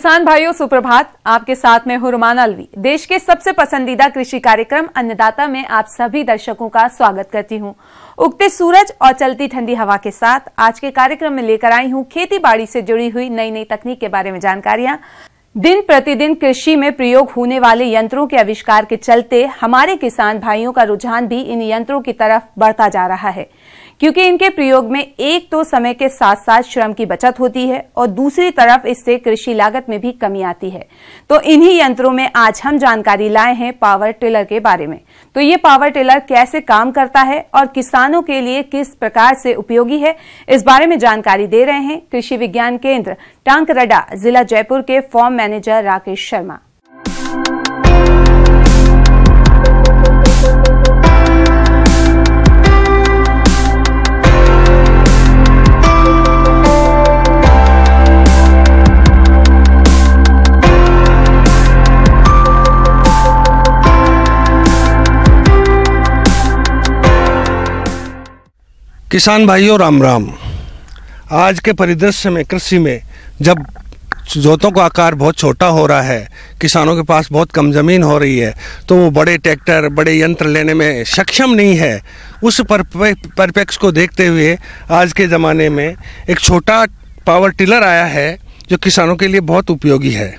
किसान भाइयों सुप्रभात। आपके साथ में हूं रुमाना अलवी। देश के सबसे पसंदीदा कृषि कार्यक्रम अन्नदाता में आप सभी दर्शकों का स्वागत करती हूं। उगते सूरज और चलती ठंडी हवा के साथ आज के कार्यक्रम में लेकर आई हूं खेती बाड़ी से जुड़ी हुई नई नई तकनीक के बारे में जानकारियां। दिन प्रतिदिन कृषि में प्रयोग होने वाले यंत्रों के आविष्कार के चलते हमारे किसान भाइयों का रुझान भी इन यंत्रों की तरफ बढ़ता जा रहा है, क्योंकि इनके प्रयोग में एक तो समय के साथ साथ श्रम की बचत होती है और दूसरी तरफ इससे कृषि लागत में भी कमी आती है। तो इन्हीं यंत्रों में आज हम जानकारी लाए हैं पावर टिलर के बारे में। तो ये पावर टिलर कैसे काम करता है और किसानों के लिए किस प्रकार से उपयोगी है, इस बारे में जानकारी दे रहे हैं कृषि विज्ञान केंद्र टांकरडा, जिला जयपुर के फॉर्म मैनेजर राकेश शर्मा। किसान भाइयों राम राम। आज के परिदृश्य में कृषि में जब जोतों का आकार बहुत छोटा हो रहा है, किसानों के पास बहुत कम ज़मीन हो रही है, तो वो बड़े ट्रैक्टर बड़े यंत्र लेने में सक्षम नहीं है। उस परिप्रेक्ष्य को देखते हुए आज के ज़माने में एक छोटा पावर टिलर आया है जो किसानों के लिए बहुत उपयोगी है।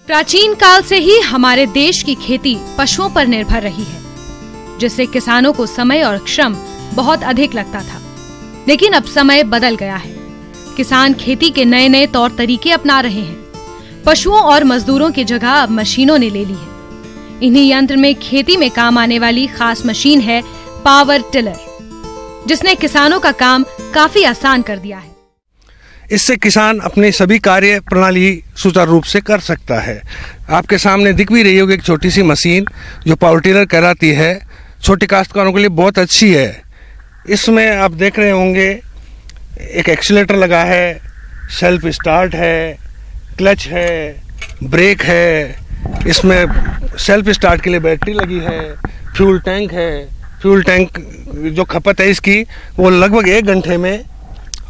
प्राचीन काल से ही हमारे देश की खेती पशुओं पर निर्भर रही है, जिससे किसानों को समय और श्रम बहुत अधिक लगता था। लेकिन अब समय बदल गया है। किसान खेती के नए नए तौर तरीके अपना रहे हैं। पशुओं और मजदूरों की जगह अब मशीनों ने ले ली है। इन्हीं यंत्र में खेती में काम आने वाली खास मशीन है पावर टिलर, जिसने किसानों का काम काफी आसान कर दिया है। इससे किसान अपने सभी कार्य प्रणाली सुचारू रूप से कर सकता है। आपके सामने दिख भी रही होगी एक छोटी सी मशीन जो पावर टिलर कहलाती है। छोटे काश्तकारों के लिए बहुत अच्छी है। इसमें आप देख रहे होंगे एक एक्सीलेटर लगा है, सेल्फ स्टार्ट है, क्लच है, ब्रेक है। इसमें सेल्फ स्टार्ट के लिए बैटरी लगी है, फ्यूल टैंक है। फ्यूल टैंक जो खपत है इसकी वो लगभग 1 घंटे में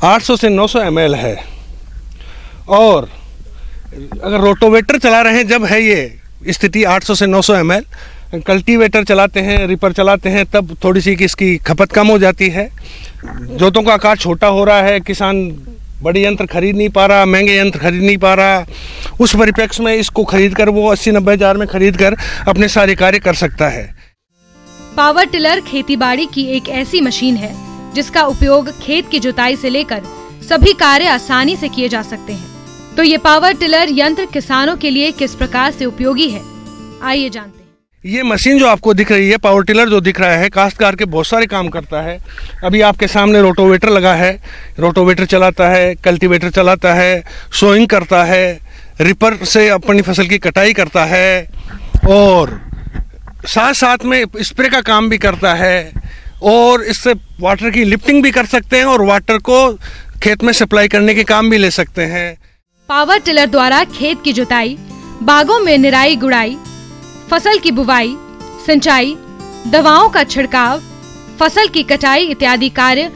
800 से 900 ml है। और अगर रोटोवेटर चला रहे हैं जब है ये स्थिति 800 से 900 ml, कल्टीवेटर चलाते हैं, रिपर चलाते हैं, तब थोड़ी सी इसकी खपत कम हो जाती है। जोतों का आकार छोटा हो रहा है, किसान बड़े यंत्र खरीद नहीं पा रहा, महंगे यंत्र खरीद नहीं पा रहा। उस परिप्रेक्ष्य में इसको खरीद कर वो 80-90 हज़ार में खरीद कर अपने सारे कार्य कर सकता है। पावर टिलर खेतीबाड़ी की एक ऐसी मशीन है जिसका उपयोग खेत की जुताई से लेकर सभी कार्य आसानी से किए जा सकते हैं। तो ये पावर टिलर यंत्र किसानों के लिए किस प्रकार से उपयोगी है, आइए जानते हैं। ये मशीन जो आपको दिख रही है, पावर टिलर जो दिख रहा है, काश्तकार के बहुत सारे काम करता है। अभी आपके सामने रोटोवेटर लगा है, रोटोवेटर चलाता है, कल्टीवेटर चलाता है, सोइंग करता है, रिपर से अपनी फसल की कटाई करता है और साथ साथ में स्प्रे का काम भी करता है। और इससे वाटर की लिफ्टिंग भी कर सकते हैं और वाटर को खेत में सप्लाई करने के काम भी ले सकते हैं। पावर टिलर द्वारा खेत की जुताई, बागों में निराई गुड़ाई, फसल की बुवाई, सिंचाई, दवाओं का छिड़काव, फसल की कटाई इत्यादि कार्य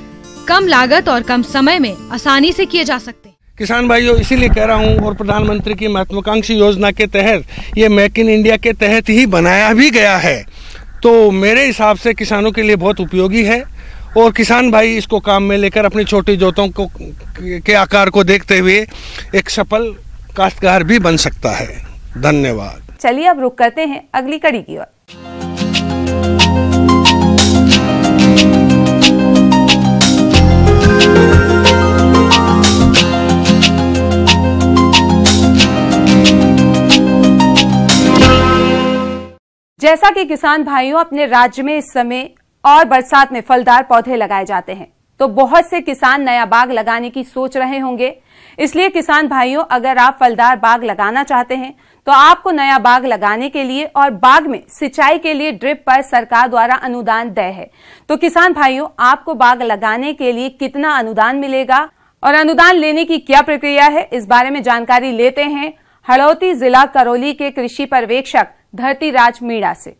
कम लागत और कम समय में आसानी से किए जा सकते हैं। किसान भाइयों, इसीलिए कह रहा हूँ और प्रधानमंत्री की महत्वाकांक्षी योजना के तहत ये मेक इन इंडिया के तहत ही बनाया भी गया है। तो मेरे हिसाब से किसानों के लिए बहुत उपयोगी है और किसान भाई इसको काम में लेकर अपनी छोटी जोतों को के आकार को देखते हुए एक सफल काश्तकार भी बन सकता है। धन्यवाद। चलिए अब रुक करते हैं अगली कड़ी की ओर। जैसा कि किसान भाइयों अपने राज्य में इस समय और बरसात में फलदार पौधे लगाए जाते हैं, तो बहुत से किसान नया बाग लगाने की सोच रहे होंगे। इसलिए किसान भाइयों, अगर आप फलदार बाग लगाना चाहते हैं तो आपको नया बाग लगाने के लिए और बाग में सिंचाई के लिए ड्रिप पर सरकार द्वारा अनुदान तय है। तो किसान भाइयों, आपको बाग लगाने के लिए कितना अनुदान मिलेगा और अनुदान लेने की क्या प्रक्रिया है, इस बारे में जानकारी लेते हैं हड़ौती जिला करौली के कृषि पर्यवेक्षक धरतीराज मीणा से।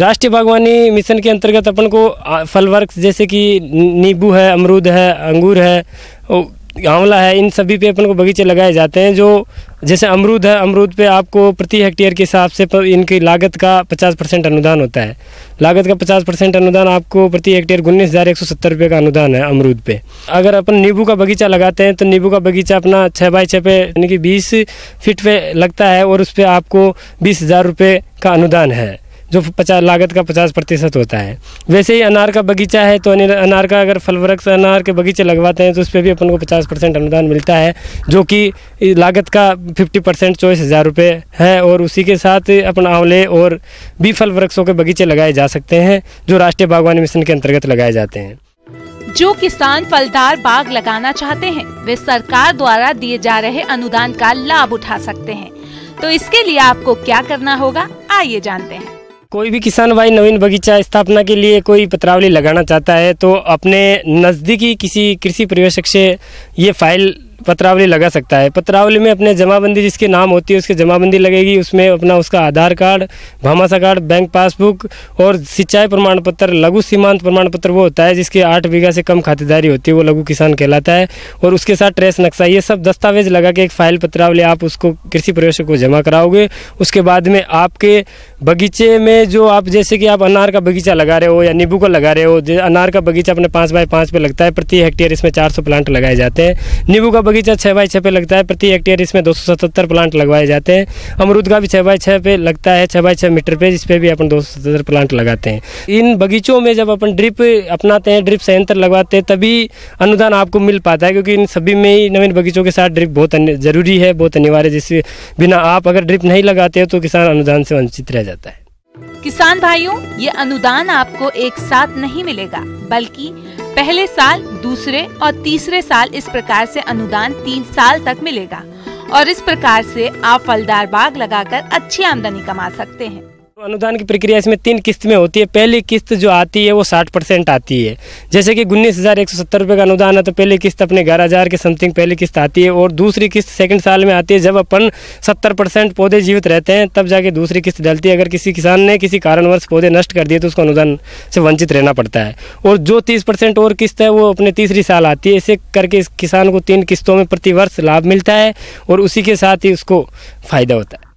राष्ट्रीय बागवानी मिशन के अंतर्गत अपन को फल वृक्ष जैसे कि नींबू है, अमरूद है, अंगूर है, आंवला है, इन सभी पे अपन को बगीचे लगाए जाते हैं। जो जैसे अमरूद है, अमरूद पे आपको प्रति हेक्टेयर के हिसाब से इनकी लागत का 50% अनुदान होता है। लागत का 50% अनुदान आपको प्रति हेक्टेयर 19,170 रुपये का अनुदान है अमरूद पे। अगर अपन नींबू का बगीचा लगाते हैं तो नींबू का बगीचा अपना 6x6 पे यानी कि 20 फीट पे लगता है और उस पर आपको 20,000 रुपये का अनुदान है, जो लागत का 50% होता है। वैसे ही अनार का बगीचा है तो अनार का अगर फल वृक्ष अनार के बगीचे लगवाते हैं तो उस पर भी अपन को 50% अनुदान मिलता है, जो कि लागत का 50% 24,000 रुपये है। और उसी के साथ अपन आंवले और भी फल वृक्षों के बगीचे लगाए जा सकते हैं, जो राष्ट्रीय बागवानी मिशन के अंतर्गत लगाए जाते हैं। जो किसान फलदार बाग लगाना चाहते हैं वे सरकार द्वारा दिए जा रहे अनुदान का लाभ उठा सकते हैं। तो इसके लिए आपको क्या करना होगा, आइए जानते हैं। कोई भी किसान भाई नवीन बगीचा स्थापना के लिए कोई पत्रावली लगाना चाहता है तो अपने नज़दीकी किसी कृषि पर्यवेक्षक से ये फाइल पत्रावली लगा सकता है। पत्रावली में अपने जमाबंदी जिसके नाम होती है उसकी जमाबंदी लगेगी, उसमें अपना उसका Aadhaar card, Bhamashah card, bank passbook और सिंचाई प्रमाण पत्र, लघु सीमांत प्रमाण पत्र वो होता है जिसके 8 बीघा से कम खातेदारी होती है, वो लघु किसान कहलाता है। और उसके साथ ट्रेस नक्शा, ये सब दस्तावेज लगा के एक फाइल पत्रावली आप उसको कृषि पर्यवेक्षक को जमा कराओगे। उसके बाद में आपके बगीचे में जो आप जैसे कि आप अनार का बगीचा लगा रहे हो या नींबू का लगा रहे हो, अनार का बगीचा अपने 5x5 पे लगता है, प्रति हेक्टेयर इसमें 400 प्लांट लगाए जाते हैं। नींबू का बगीचा 6x6 पे लगता है, प्रति हेक्टेयर इसमें 277 प्लांट लगवाए जाते हैं। अमरूद का भी 6x6 पे लगता है, 6x6 मीटर पे, जिस पे भी अपन 277 प्लांट लगाते हैं। इन बगीचों में जब अपन ड्रिप अपनाते हैं, ड्रिप संयंत्र लगवाते हैं, तभी अनुदान आपको मिल पाता है, क्योंकि इन सभी में ही नवीन बगीचों के साथ ड्रिप बहुत जरूरी है, बहुत अनिवार्य है, जिससे बिना आप अगर ड्रिप नहीं लगाते हो तो किसान अनुदान से वंचित रह जाता है। किसान भाइयों, ये अनुदान आपको एक साथ नहीं मिलेगा, बल्कि पहले साल, दूसरे और तीसरे साल इस प्रकार से अनुदान 3 साल तक मिलेगा और इस प्रकार से आप फलदार बाग लगाकर अच्छी आमदनी कमा सकते हैं। अनुदान की प्रक्रिया इसमें 3 किस्त में होती है। पहली किस्त जो आती है वो 60% आती है, जैसे कि 19,170 रुपये का अनुदान है तो पहली किस्त अपने 11,000 के समथिंग पहली किस्त आती है। और दूसरी किस्त सेकंड साल में आती है, जब अपन 70% पौधे जीवित रहते हैं तब जाके दूसरी किस्त डलती है। अगर किसी किसान ने किसी कारणवश पौधे नष्ट कर दिए तो उसको अनुदान से वंचित रहना पड़ता है। और जो 30% और किस्त है वो अपने तीसरी साल आती है। इसे करके इस किसान को 3 किस्तों में प्रति वर्ष लाभ मिलता है और उसी के साथ ही उसको फायदा होता है।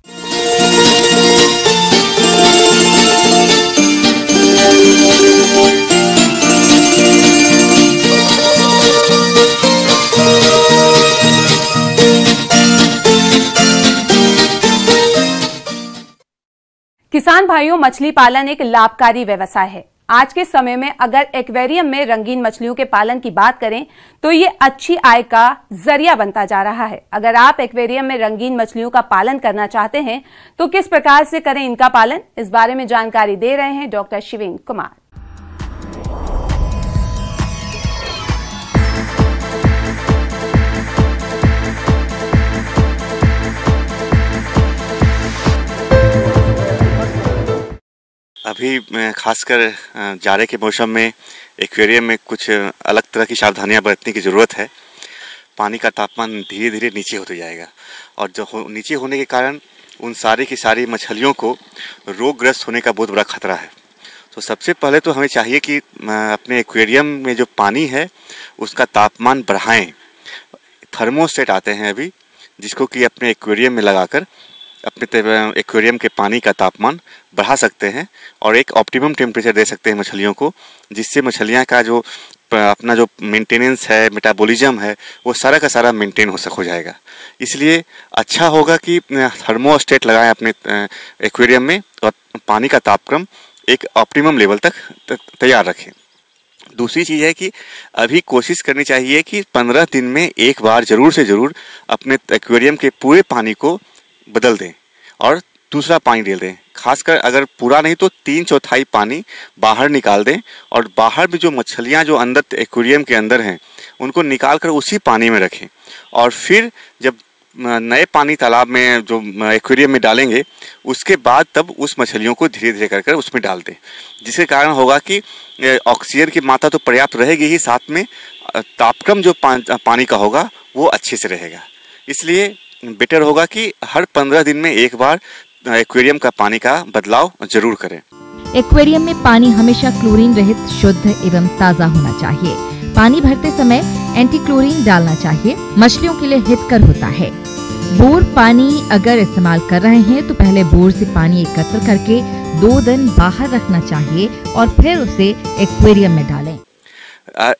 किसान भाइयों, मछली पालन एक लाभकारी व्यवसाय है। आज के समय में अगर एक्वेरियम में रंगीन मछलियों के पालन की बात करें तो ये अच्छी आय का जरिया बनता जा रहा है। अगर आप एक्वेरियम में रंगीन मछलियों का पालन करना चाहते हैं तो किस प्रकार से करें इनका पालन, इस बारे में जानकारी दे रहे हैं डॉक्टर शिवेंद्र कुमार। अभी खासकर जाड़े के मौसम में एक्वेरियम में कुछ अलग तरह की सावधानियां बरतने की ज़रूरत है। पानी का तापमान धीरे धीरे नीचे होते जाएगा और जो नीचे होने के कारण उन सारी की सारी मछलियों को रोगग्रस्त होने का बहुत बड़ा खतरा है। तो सबसे पहले तो हमें चाहिए कि अपने एक्वेरियम में जो पानी है उसका तापमान बढ़ाएं। थर्मोस्टेट आते हैं अभी, जिसको कि अपने एक्वेरियम में लगाकर अपने एक्वेरियम के पानी का तापमान बढ़ा सकते हैं और एक ऑप्टिमम टेम्परेचर दे सकते हैं मछलियों को, जिससे मछलियाँ का जो अपना जो मेंटेनेंस है, मेटाबॉलिज्म है, वो सारा का सारा मेंटेन हो जाएगा। इसलिए अच्छा होगा कि थर्मोस्टेट लगाएं अपने एक्वेरियम में और पानी का तापक्रम एक ऑप्टिमम लेवल तक तैयार रखें। दूसरी चीज़ है कि अभी कोशिश करनी चाहिए कि 15 दिन में एक बार ज़रूर से ज़रूर अपने एक्वेरियम के पूरे पानी को बदल दें और दूसरा पानी डाल दें। खासकर अगर पूरा नहीं तो 3/4 पानी बाहर निकाल दें और बाहर भी जो मछलियां जो अंदर एक्वेरियम के अंदर हैं उनको निकाल कर उसी पानी में रखें। और फिर जब नए पानी तालाब में जो एक्वेरियम में डालेंगे उसके बाद तब उस मछलियों को धीरे धीरे कर उसमें डाल दें, जिसके कारण होगा कि ऑक्सीजन की मात्रा तो पर्याप्त रहेगी ही, साथ में तापक्रम जो पानी का होगा वो अच्छे से रहेगा। इसलिए बेटर होगा कि हर 15 दिन में एक बार एक्वेरियम का पानी का बदलाव जरूर करें। एक्वेरियम में पानी हमेशा क्लोरीन रहित, शुद्ध एवं ताज़ा होना चाहिए। पानी भरते समय एंटी क्लोरीन डालना चाहिए, मछलियों के लिए हितकर होता है। बोर पानी अगर इस्तेमाल कर रहे हैं तो पहले बोर से पानी एकत्र करके 2 दिन बाहर रखना चाहिए और फिर उसे एक्वेरियम में डालें।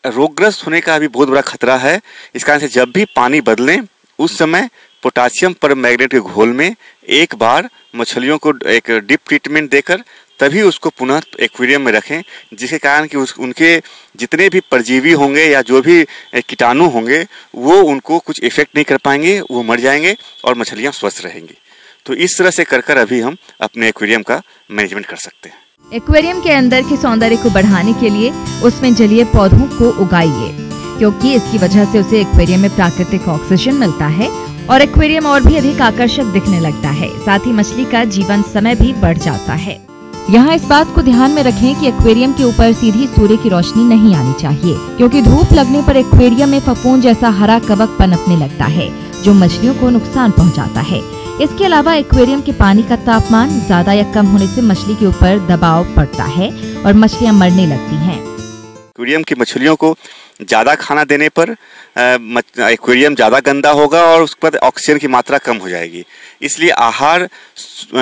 रोगग्रस्त होने का भी बहुत बड़ा खतरा है। इस कारण से जब भी पानी बदलें उस समय पोटासियम परमैंगनेट के घोल में एक बार मछलियों को एक डिप ट्रीटमेंट देकर तभी उसको पुनः एक्वेरियम में रखें, जिसके कारण कि उनके जितने भी परजीवी होंगे या जो भी कीटाणु होंगे वो उनको कुछ इफेक्ट नहीं कर पाएंगे, वो मर जाएंगे और मछलियाँ स्वस्थ रहेंगी। तो इस तरह से कर अभी हम अपने एक्वेरियम का मैनेजमेंट कर सकते हैं। एक्वेरियम के अंदर के सौंदर्य को बढ़ाने के लिए उसमें जलीय पौधों को उगाइए, क्योंकि इसकी वजह से उसे एक्वेरियम में प्राकृतिक ऑक्सीजन मिलता है और एक्वेरियम और भी अधिक आकर्षक दिखने लगता है। साथ ही मछली का जीवन समय भी बढ़ जाता है। यहाँ इस बात को ध्यान में रखें कि एक्वेरियम के ऊपर सीधी सूर्य की रोशनी नहीं आनी चाहिए, क्योंकि धूप लगने पर एक्वेरियम में फफूंद जैसा हरा कवक पनपने लगता है, जो मछलियों को नुकसान पहुँचाता है। इसके अलावा एक्वेरियम के पानी का तापमान ज्यादा या कम होने से मछली के ऊपर दबाव पड़ता है और मछलियाँ मरने लगती हैं। एक्वेरियम की मछलियों को ज़्यादा खाना देने पर एक्वेरियम ज़्यादा गंदा होगा और उस पर ऑक्सीजन की मात्रा कम हो जाएगी। इसलिए आहार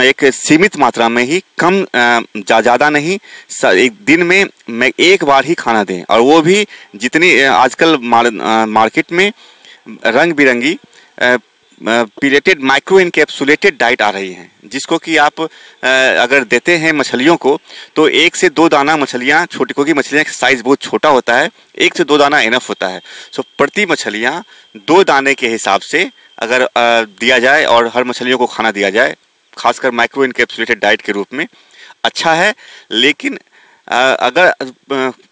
एक सीमित मात्रा में ही, कम ज़्यादा नहीं, एक दिन में एक बार ही खाना दें। और वो भी जितनी आजकल मार्केट में रंग बिरंगी पिलेटेड माइक्रो इनकैप्सुलेटेड डाइट आ रही हैं, जिसको कि आप अगर देते हैं मछलियों को तो 1 से 2 दाना मछलियाँ, छोटी क्योंकि मछलियाँ का साइज़ बहुत छोटा होता है, 1 से 2 दाना इनफ होता है। सो प्रति मछलियाँ 2 दाने के हिसाब से अगर दिया जाए और हर मछलियों को खाना दिया जाए, खासकर माइक्रो इनकैप्सुलेटेड डाइट के रूप में, अच्छा है। लेकिन अगर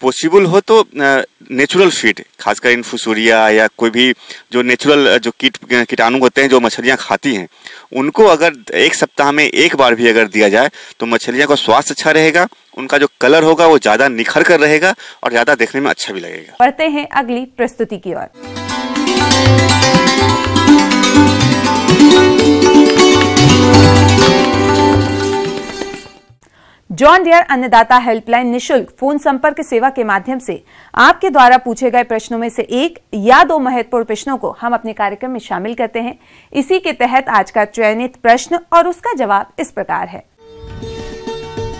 पॉसिबल हो तो नेचुरल फीड, खासकर इन्फुसोरिया या कोई भी जो नेचुरल जो कीटाणु होते हैं जो मछलियां खाती हैं, उनको अगर 1 सप्ताह में 1 बार भी अगर दिया जाए तो मछलियां का स्वास्थ्य अच्छा रहेगा, उनका जो कलर होगा वो ज़्यादा निखर कर रहेगा और ज़्यादा देखने में अच्छा भी लगेगा। बढ़ते हैं अगली प्रस्तुति की ओर। जॉन डियर अन्नदाता हेल्पलाइन निशुल्क फोन संपर्क सेवा के माध्यम से आपके द्वारा पूछे गए प्रश्नों में से 1 या 2 महत्वपूर्ण प्रश्नों को हम अपने कार्यक्रम में शामिल करते हैं। इसी के तहत आज का चयनित प्रश्न और उसका जवाब इस प्रकार है।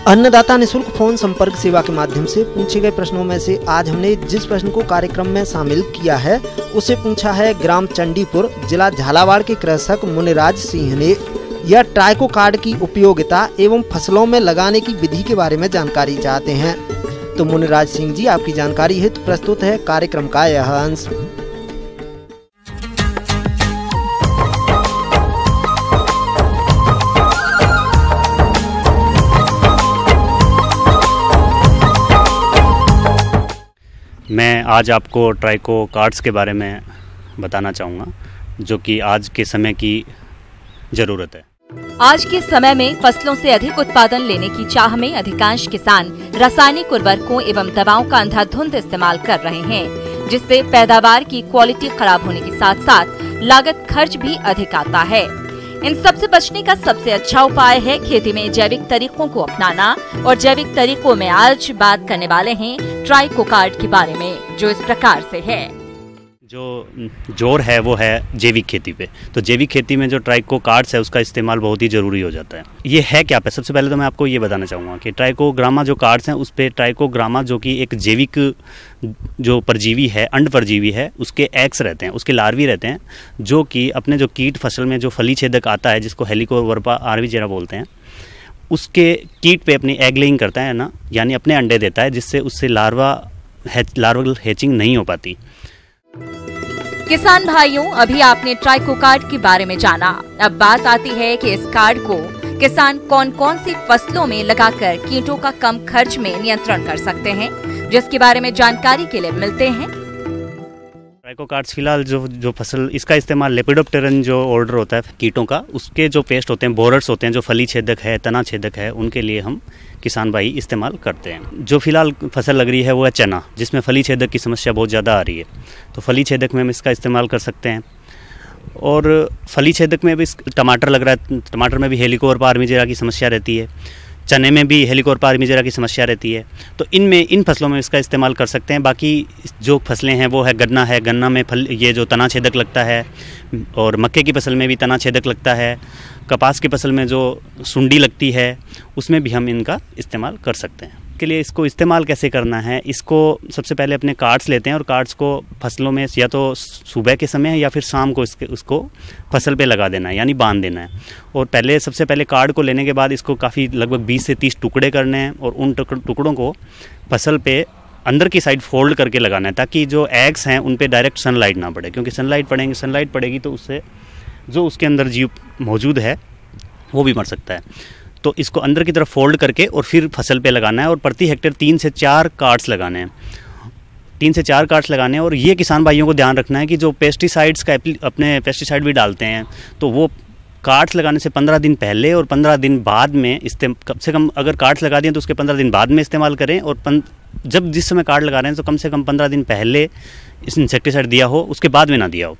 अन्नदाता निशुल्क फोन संपर्क सेवा के माध्यम से पूछे गए प्रश्नों में से आज हमने जिस प्रश्न को कार्यक्रम में शामिल किया है उसे पूछा है ग्राम चंडीपुर, जिला झालावाड़ के कृषक मुनिराज सिंह ने। यह ट्राइको कार्ड की उपयोगिता एवं फसलों में लगाने की विधि के बारे में जानकारी चाहते हैं। तो मुनिराज सिंह जी, आपकी जानकारी हेतु प्रस्तुत है कार्यक्रम का यह अंश। मैं आज आपको ट्राइको कार्ड्स के बारे में बताना चाहूँगा, जो कि आज के समय की ज़रूरत है। आज के समय में फसलों से अधिक उत्पादन लेने की चाह में अधिकांश किसान रासायनिक उर्वरकों एवं दवाओं का अंधाधुंध इस्तेमाल कर रहे हैं, जिससे पैदावार की क्वालिटी खराब होने के साथ साथ लागत खर्च भी अधिक आता है। इन सब से बचने का सबसे अच्छा उपाय है खेती में जैविक तरीकों को अपनाना, और जैविक तरीकों में आज बात करने वाले हैं ट्राइको कार्ड के बारे में, जो इस प्रकार से है। जो जोर है वो है जैविक खेती पे। तो जैविक खेती में जो ट्राइको कार्ड्स है उसका इस्तेमाल बहुत ही ज़रूरी हो जाता है। ये है क्या पे? सबसे पहले तो मैं आपको ये बताना चाहूँगा कि ट्राइकोग्रामा जो कार्ड्स हैं उस पे ट्राइकोग्रामा, जो कि एक जैविक जो परजीवी है, अंड परजीवी है, उसके एग्स रहते हैं, उसके लार्वी रहते हैं, जो कि अपने जो कीट फसल में जो फली छेदक आता है जिसको हेलिकोवर्पा आर्विजेरा बोलते हैं, उसके कीट पे अपनी एग लेइंग करता है ना, यानी अपने अंडे देता है, जिससे उससे लार्वल हैचिंग नहीं हो पाती। किसान भाइयों, अभी आपने ट्राइको कार्ड के बारे में जाना। अब बात आती है कि इस कार्ड को किसान कौन कौन सी फसलों में लगाकर कीटों का कम खर्च में नियंत्रण कर सकते हैं, जिसके बारे में जानकारी के लिए मिलते हैं। ट्राइको कार्ड्स फिलहाल जो फसल, इसका इस्तेमाल लेपिडोप्टेरन जो ऑर्डर होता है कीटों का, उसके जो पेस्ट होते हैं, बोरर्स होते हैं, जो फली छेदक है, तना छेदक है, उनके लिए हम किसान भाई इस्तेमाल करते हैं। जो फिलहाल फसल लग रही है वो है चना, जिसमें फली छेदक की समस्या बहुत ज़्यादा आ रही है, तो फली छेदक में हम इसका इस्तेमाल कर सकते हैं। और फली छेदक में भी टमाटर लग रहा है, टमाटर में भी हेलिकोवर्पा आर्विजेरा की समस्या रहती है। चने में भी हेलिकोवर्पा आर्मीजेरा की समस्या रहती है, तो इन फसलों में इसका इस्तेमाल कर सकते हैं। बाकी जो फसलें हैं वो है, गन्ना में फल ये जो तना छेदक लगता है, और मक्के की फसल में भी तना छेदक लगता है, कपास की फसल में जो सुंडी लगती है उसमें भी हम इनका इस्तेमाल कर सकते हैं। के लिए इसको इस्तेमाल कैसे करना है, इसको सबसे पहले अपने कार्ड्स लेते हैं और कार्ड्स को फसलों में या तो सुबह के समय या फिर शाम को उसको फसल पे लगा देना है, यानी बांध देना है। और सबसे पहले कार्ड को लेने के बाद इसको काफ़ी लगभग 20 से 30 टुकड़े करने हैं और उन टुकड़ों को फसल पे अंदर की साइड फोल्ड करके लगाना है, ताकि जो एग्स हैं उन पे डायरेक्ट सनलाइट ना पड़े, क्योंकि सनलाइट पड़ेगी तो उससे जो उसके अंदर जीव मौजूद है वो भी मर सकता है। तो इसको अंदर की तरफ फोल्ड करके और फिर फसल पे लगाना है, और प्रति हेक्टेयर 3 से 4 कार्ड्स लगाने हैं। 3 से 4 कार्ड्स लगाने हैं। और ये किसान भाइयों को ध्यान रखना है कि जो पेस्टिसाइड्स का अपने पेस्टिसाइड भी डालते हैं, तो वो कार्ड्स लगाने से 15 दिन पहले और 15 दिन बाद में कम से कम अगर कार्ड्स लगा दिए तो उसके 15 दिन बाद में इस्तेमाल करें, और जिस समय कार्ड लगा रहे हैं तो कम से कम 15 दिन पहले इस इंसेक्टिसाइड दिया हो, उसके बाद में ना दिया हो।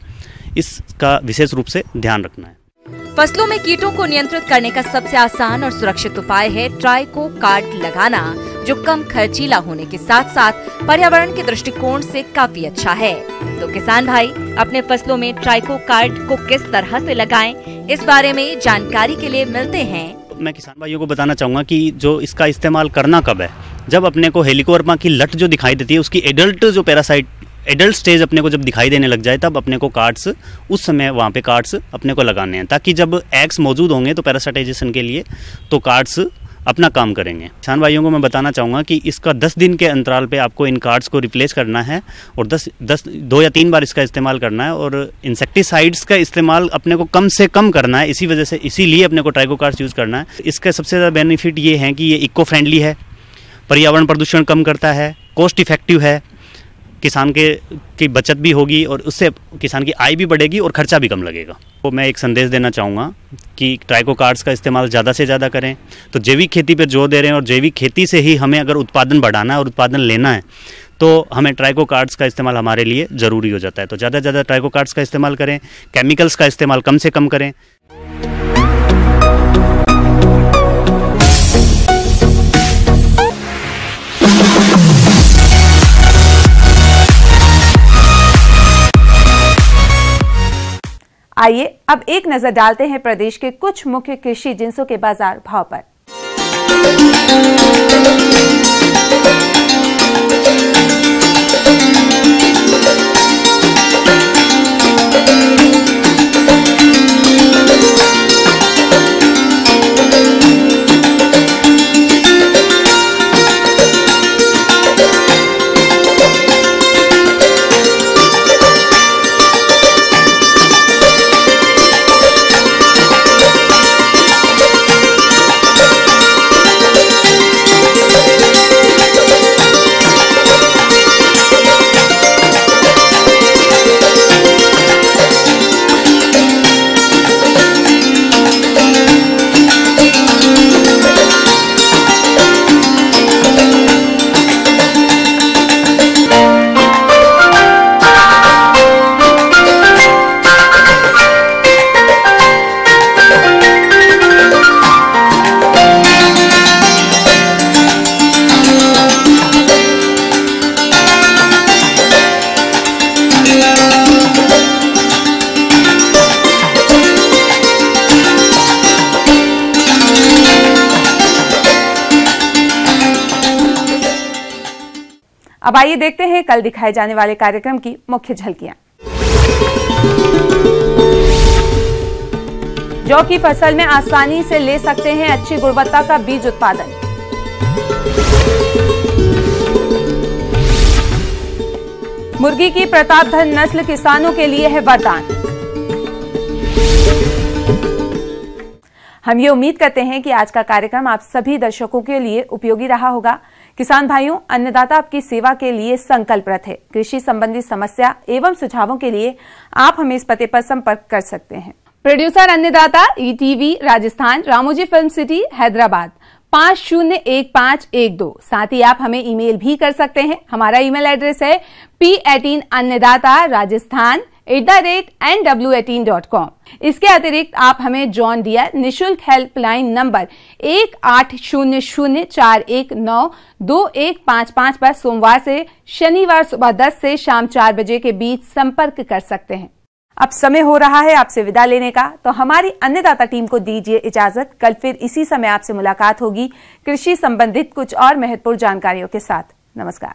इसका विशेष रूप से ध्यान रखना है। फसलों में कीटों को नियंत्रित करने का सबसे आसान और सुरक्षित उपाय है ट्राइको कार्ड लगाना, जो कम खर्चीला होने के साथ साथ पर्यावरण के दृष्टिकोण से काफी अच्छा है। तो किसान भाई अपने फसलों में ट्राइको कार्ड को किस तरह से लगाएं, इस बारे में जानकारी के लिए मिलते हैं। मैं किसान भाइयों को बताना चाहूँगा कि जो इसका इस्तेमाल करना कब है, जब अपने को हेलिकोवर्पा की लट जो दिखाई देती है उसकी एडल्ट स्टेज अपने को जब दिखाई देने लग जाए, तब अपने को कार्ड्स उस समय वहाँ पे कार्ड्स अपने को लगाने हैं, ताकि जब एग्स मौजूद होंगे तो पैरासाइटाइजेशन के लिए तो कार्ड्स अपना काम करेंगे। किसान भाइयों को मैं बताना चाहूँगा कि इसका 10 दिन के अंतराल पे आपको इन कार्ड्स को रिप्लेस करना है और 2 या 3 बार इसका इस्तेमाल करना है। और इंसेक्टिसाइड्स का इस्तेमाल अपने को कम से कम करना है, इसीलिए अपने को ट्राइको कार्ड्स यूज़ करना है। इसका सबसे ज़्यादा बेनिफिट ये है कि ये इको फ्रेंडली है, पर्यावरण प्रदूषण कम करता है, कॉस्ट इफेक्टिव है, किसान की बचत भी होगी और उससे किसान की आय भी बढ़ेगी और खर्चा भी कम लगेगा। तो मैं एक संदेश देना चाहूँगा कि ट्राइको कार्ड्स का इस्तेमाल ज़्यादा से ज़्यादा करें। तो जैविक खेती पर जोर दे रहे हैं और जैविक खेती से ही हमें अगर उत्पादन बढ़ाना है और उत्पादन लेना है तो हमें ट्राइको कार्ड्स का इस्तेमाल हमारे लिए ज़रूरी हो जाता है। तो ज़्यादा से ज़्यादा ट्राइको कार्ड्स का इस्तेमाल करें, केमिकल्स का इस्तेमाल कम से कम करें। आइए अब एक नजर डालते हैं प्रदेश के कुछ मुख्य कृषि जिंसों के बाजार भाव पर। अब आइए देखते हैं कल दिखाए जाने वाले कार्यक्रम की मुख्य झलकियां। जौ की फसल में आसानी से ले सकते हैं अच्छी गुणवत्ता का बीज उत्पादन। मुर्गी की प्रतापधन नस्ल किसानों के लिए है वरदान। हम ये उम्मीद करते हैं कि आज का कार्यक्रम आप सभी दर्शकों के लिए उपयोगी रहा होगा। किसान भाइयों, अन्नदाता आपकी सेवा के लिए संकल्परत है। कृषि संबंधी समस्या एवं सुझावों के लिए आप हमें इस पते पर संपर्क कर सकते हैं। प्रोड्यूसर अन्नदाता, ETV Rajasthan, Ramoji film city, Hyderabad. 501512। साथ ही आप हमें ईमेल भी कर सकते हैं। हमारा ईमेल एड्रेस है p18annedata@nw18.com। इसके अतिरिक्त आप हमें जॉन डियर निशुल्क हेल्पलाइन नंबर 180041922155 पर सोमवार से शनिवार सुबह 10 से शाम 4 बजे के बीच संपर्क कर सकते हैं। अब समय हो रहा है आपसे विदा लेने का, तो हमारी अन्नदाता टीम को दीजिए इजाजत। कल फिर इसी समय आपसे मुलाकात होगी कृषि संबंधित कुछ और महत्वपूर्ण जानकारियों के साथ। नमस्कार।